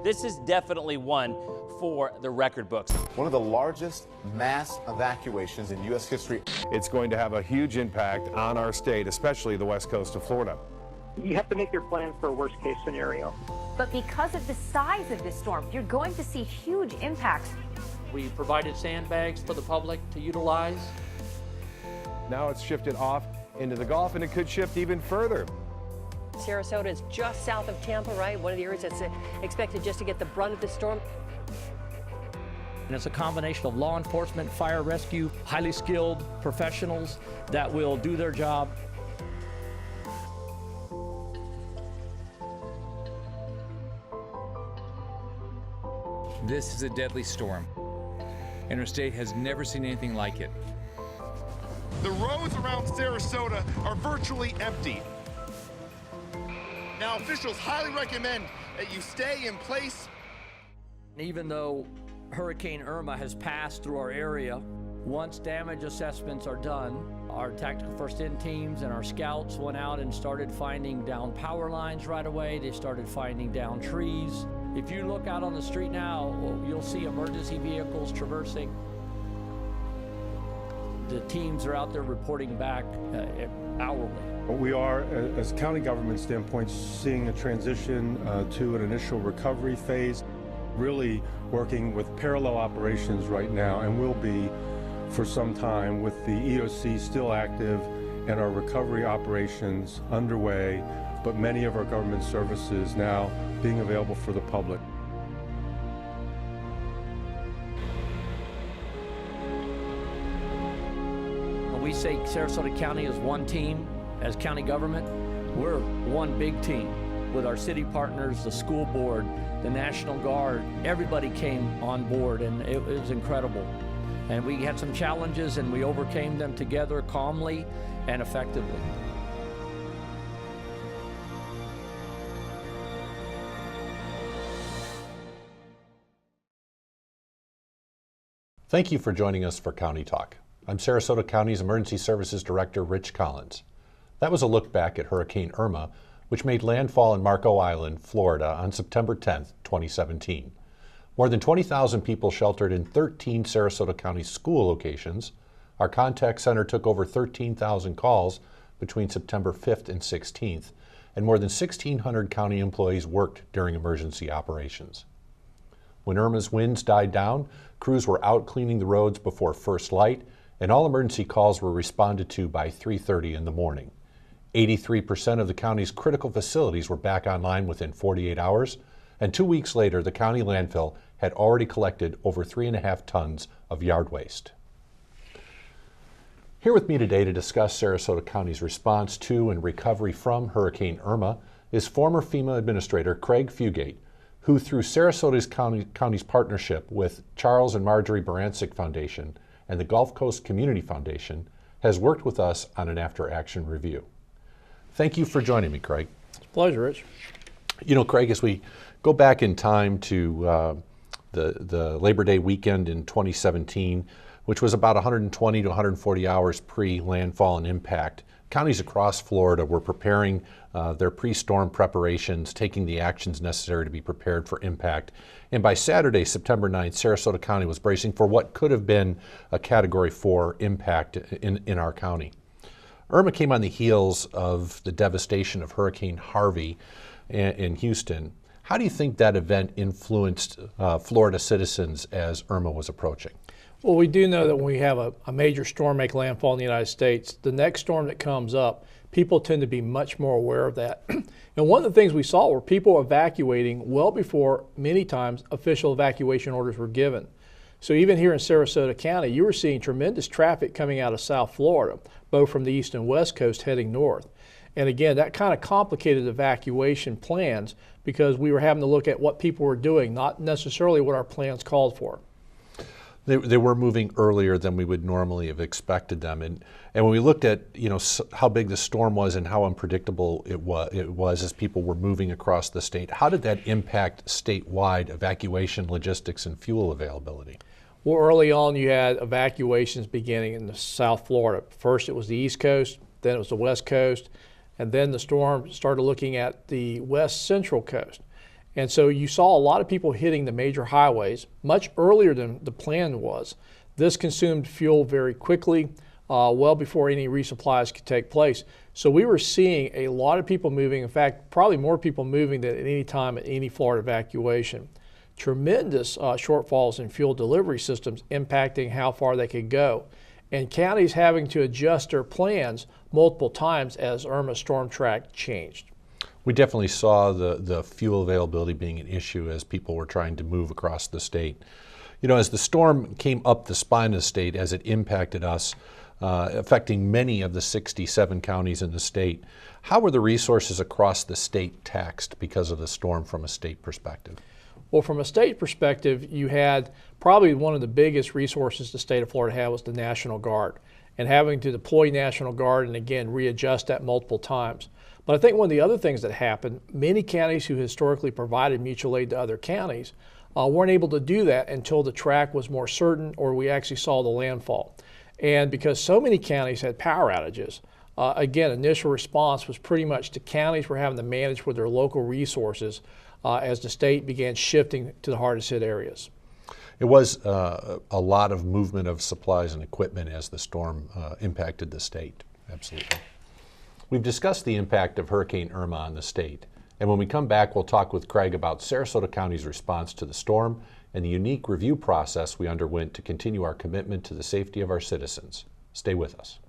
this is definitely one for the record books. One of the largest mass evacuations in U.S. history. It's going to have a huge impact on our state, especially the west coast of Florida. You have to make your plans for a worst-case scenario. But because of the size of this storm, you're going to see huge impacts. We provided sandbags for the public to utilize. Now it's shifted off into the Gulf, and it could shift even further. Sarasota is just south of Tampa, right? One of the areas that's expected just to get the brunt of the storm. And it's a combination of law enforcement, fire rescue, highly skilled professionals that will do their job. This is a deadly storm. Interstate has never seen anything like it. The roads around Sarasota are virtually empty. Now, officials highly recommend that you stay in place. Even though Hurricane Irma has passed through our area, once damage assessments are done, our tactical first aid teams and our scouts went out and started finding down power lines right away. They started finding down trees. If you look out on the street now, you'll see emergency vehicles traversing. The teams are out there reporting back hourly. We are, as a county government standpoint, seeing a transition to an initial recovery phase, really working with parallel operations right now, and will be for some time, with the EOC still active and our recovery operations underway, but many of our government services now being available for the public. When we say Sarasota County is one team, as county government, we're one big team with our city partners, the school board, the National Guard. Everybody came on board, and it was incredible. And we had some challenges, and we overcame them together calmly and effectively. Thank you for joining us for County Talk. I'm Sarasota County's Emergency Services Director, Rich Collins. That was a look back at Hurricane Irma, which made landfall in Marco Island, Florida on September 10, 2017. More than 20,000 people sheltered in 13 Sarasota County school locations. Our contact center took over 13,000 calls between September 5th and 16th, and more than 1,600 county employees worked during emergency operations. When Irma's winds died down, crews were out cleaning the roads before first light, and all emergency calls were responded to by 3:30 in the morning. 83% of the county's critical facilities were back online within 48 hours, and 2 weeks later, the county landfill had already collected over 3.5 tons of yard waste. Here with me today to discuss Sarasota County's response to and recovery from Hurricane Irma is former FEMA Administrator Craig Fugate, who through Sarasota County's partnership with Charles and Marjorie Barancik Foundation and the Gulf Coast Community Foundation has worked with us on an after-action review. Thank you for joining me, Craig. It's a pleasure, Rich. You know, Craig, as we go back in time to the Labor Day weekend in 2017, which was about 120 to 140 hours pre-landfall and impact, counties across Florida were preparing their pre-storm preparations, taking the actions necessary to be prepared for impact. And by Saturday, September 9th, Sarasota County was bracing for what could have been a Category 4 impact in our county. Irma came on the heels of the devastation of Hurricane Harvey in Houston. How do you think that event influenced Florida citizens as Irma was approaching? Well, we do know that when we have a major storm make landfall in the United States, the next storm that comes up, people tend to be much more aware of that. And one of the things we saw were people evacuating well before many times official evacuation orders were given. So even here in Sarasota County, you were seeing tremendous traffic coming out of South Florida, both from the east and west coast heading north. And again, that kind of complicated evacuation plans because we were having to look at what people were doing, not necessarily what our plans called for. They were moving earlier than we would normally have expected them, and when we looked at how big the storm was and how unpredictable it was as people were moving across the state, how did that impact statewide evacuation, logistics, and fuel availability? Well, early on you had evacuations beginning in the South Florida. First it was the East Coast, then it was the West Coast, and then the storm started looking at the West Central Coast. And so you saw a lot of people hitting the major highways much earlier than the plan was. This consumed fuel very quickly, well before any resupplies could take place. So we were seeing a lot of people moving, in fact, probably more people moving than at any time at any Florida evacuation. Tremendous shortfalls in fuel delivery systems impacting how far they could go. And counties having to adjust their plans multiple times as Irma storm track changed. We definitely saw the fuel availability being an issue as people were trying to move across the state. You know, as the storm came up the spine of the state, as it impacted us, affecting many of the 67 counties in the state, how were the resources across the state taxed because of the storm from a state perspective? Well, from a state perspective, you had probably one of the biggest resources the state of Florida had was the National Guard, and having to deploy National Guard and again readjust that multiple times. But I think one of the other things that happened, many counties who historically provided mutual aid to other counties weren't able to do that until the track was more certain or we actually saw the landfall. And because so many counties had power outages, again, initial response was pretty much the counties were having to manage with their local resources as the state began shifting to the hardest hit areas. It was a lot of movement of supplies and equipment as the storm impacted the state. Absolutely. We've discussed the impact of Hurricane Irma on the state. And when we come back, we'll talk with Craig about Sarasota County's response to the storm and the unique review process we underwent to continue our commitment to the safety of our citizens. Stay with us.